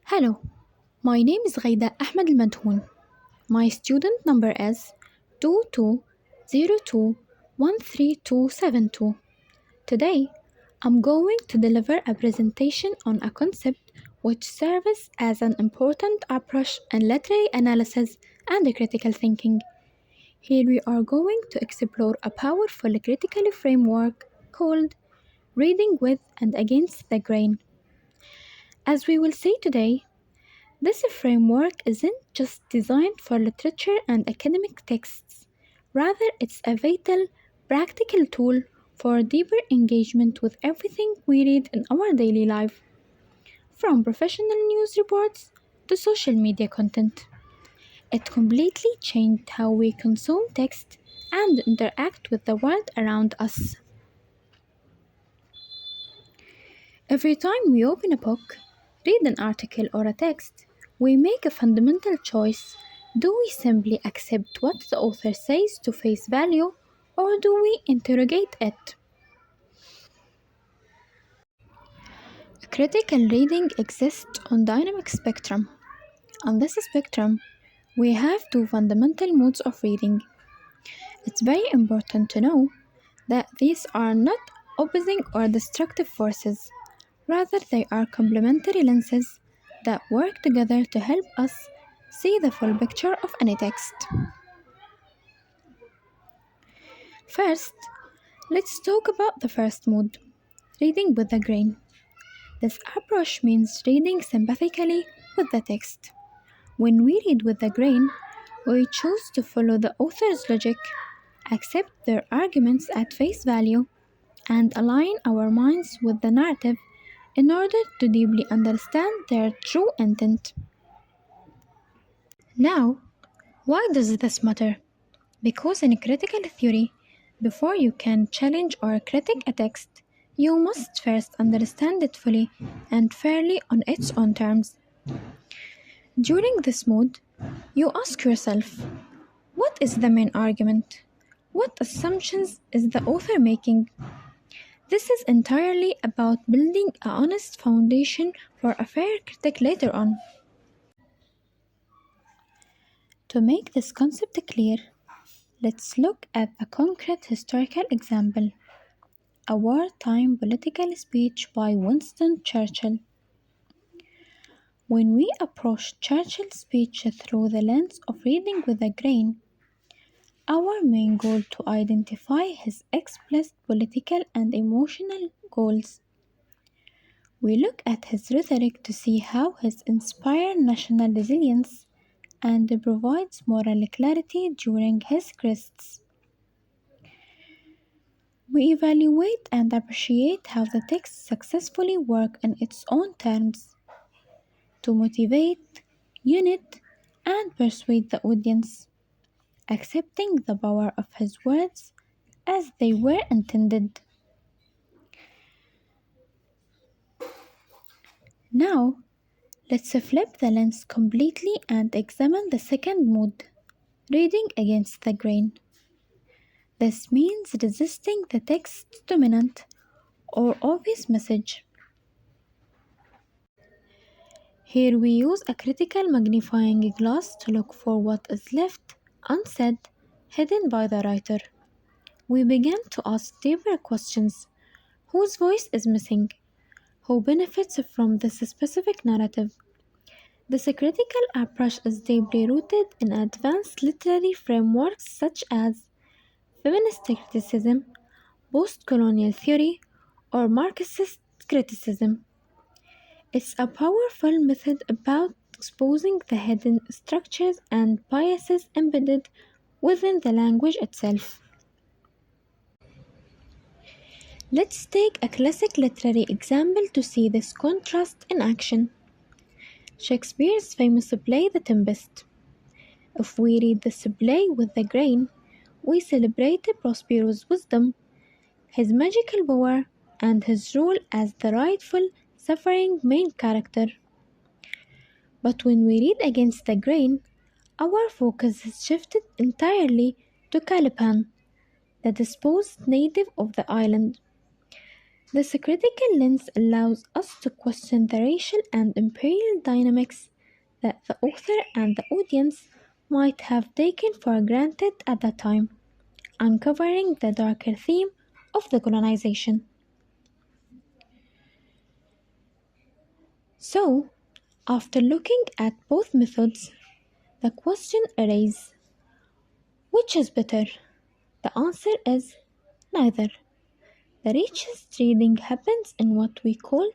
Hello, my name is Gaida AL-madhoun. My student number is 2202132272. Today, I'm going to deliver a presentation on a concept which serves as an important approach in literary analysis and critical thinking. Here we are going to explore a powerful critical framework called reading with and against the grain. As we will see today, this framework isn't just designed for literature and academic texts, rather, it's a vital, practical tool for deeper engagement with everything we read in our daily life, from professional news reports to social media content. It completely changed how we consume text and interact with the world around us. Every time we open a book, read an article or a text, we make a fundamental choice. Do we simply accept what the author says to face value, or do we interrogate it? Critical reading exists on dynamic spectrum. On this spectrum, we have two fundamental modes of reading. It's very important to know that these are not opposing or destructive forces. Rather, they are complementary lenses that work together to help us see the full picture of any text. First, let's talk about the first mode, reading with the grain. This approach means reading sympathetically with the text. When we read with the grain, we choose to follow the author's logic, accept their arguments at face value, and align our minds with the narrative in order to deeply understand their true intent. Now, why does this matter? Because in critical theory, before you can challenge or critique a text, you must first understand it fully and fairly on its own terms. During this mode, you ask yourself, what is the main argument? What assumptions is the author making? This is entirely about building an honest foundation for a fair critique later on. To make this concept clear, let's look at a concrete historical example, a wartime political speech by Winston Churchill. When we approach Churchill's speech through the lens of reading with a grain, our main goal to identify his explicit political and emotional goals. We look at his rhetoric to see how he inspires national resilience and provides moral clarity during his crests. We evaluate and appreciate how the text successfully works in its own terms to motivate, unite, and persuade the audience, accepting the power of his words as they were intended. Now, let's flip the lens completely and examine the second mode, reading against the grain. This means resisting the text's dominant or obvious message. Here we use a critical magnifying glass to look for what is left unsaid, hidden by the writer. We begin to ask deeper questions. Whose voice is missing? Who benefits from this specific narrative? This critical approach is deeply rooted in advanced literary frameworks such as feminist criticism, post-colonial theory, or Marxist criticism. It's a powerful method about exposing the hidden structures and biases embedded within the language itself. Let's take a classic literary example to see this contrast in action. Shakespeare's famous play The Tempest. If we read this play with the grain, we celebrate Prospero's wisdom, his magical power, and his role as the rightful suffering main character. But when we read against the grain, our focus has shifted entirely to Caliban, the disposed native of the island. This critical lens allows us to question the racial and imperial dynamics that the author and the audience might have taken for granted at the time, uncovering the darker theme of the colonization. So, after looking at both methods, the question arises, which is better? The answer is neither. The richest reading happens in what we call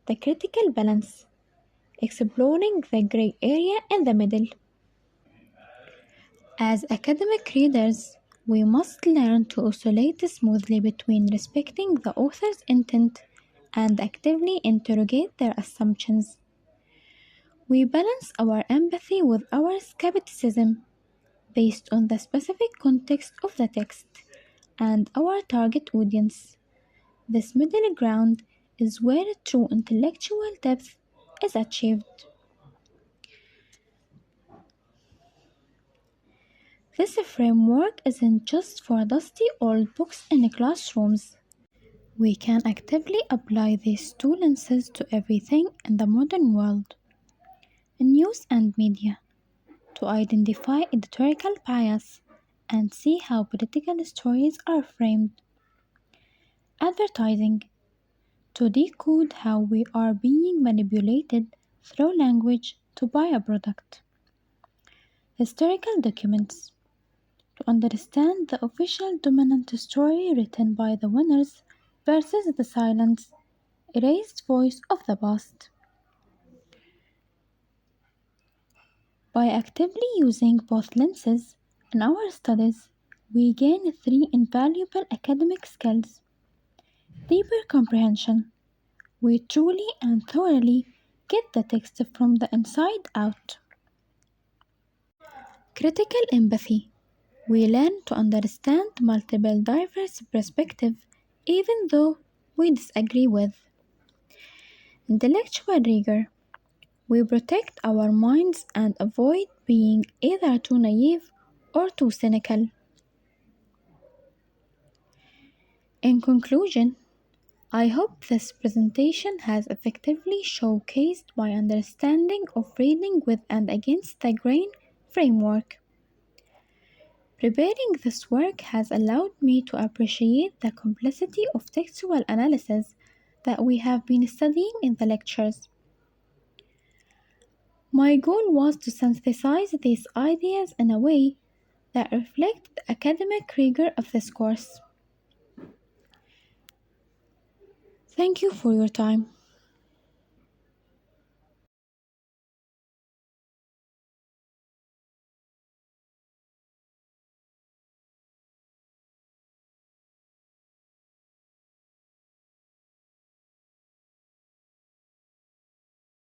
the critical balance, exploring the gray area in the middle. As academic readers, we must learn to oscillate smoothly between respecting the author's intent and actively interrogate their assumptions. We balance our empathy with our skepticism based on the specific context of the text and our target audience. This middle ground is where true intellectual depth is achieved. This framework isn't just for dusty old books in classrooms. We can actively apply these two lenses to everything in the modern world, in news and media, to identify editorial bias and see how political stories are framed. Advertising, to decode how we are being manipulated through language to buy a product. Historical documents, to understand the official dominant story written by the winners versus the silent, erased voice of the past. By actively using both lenses in our studies, we gain three invaluable academic skills: deeper comprehension. We truly and thoroughly get the text from the inside out. Critical empathy. We learn to understand multiple diverse perspectives even though we disagree with. Intellectual rigor. We protect our minds and avoid being either too naive or too cynical. In conclusion, I hope this presentation has effectively showcased my understanding of reading with and against the grain framework. Preparing this work has allowed me to appreciate the complexity of textual analysis that we have been studying in the lectures. My goal was to synthesize these ideas in a way that reflects the academic rigor of this course. Thank you for your time.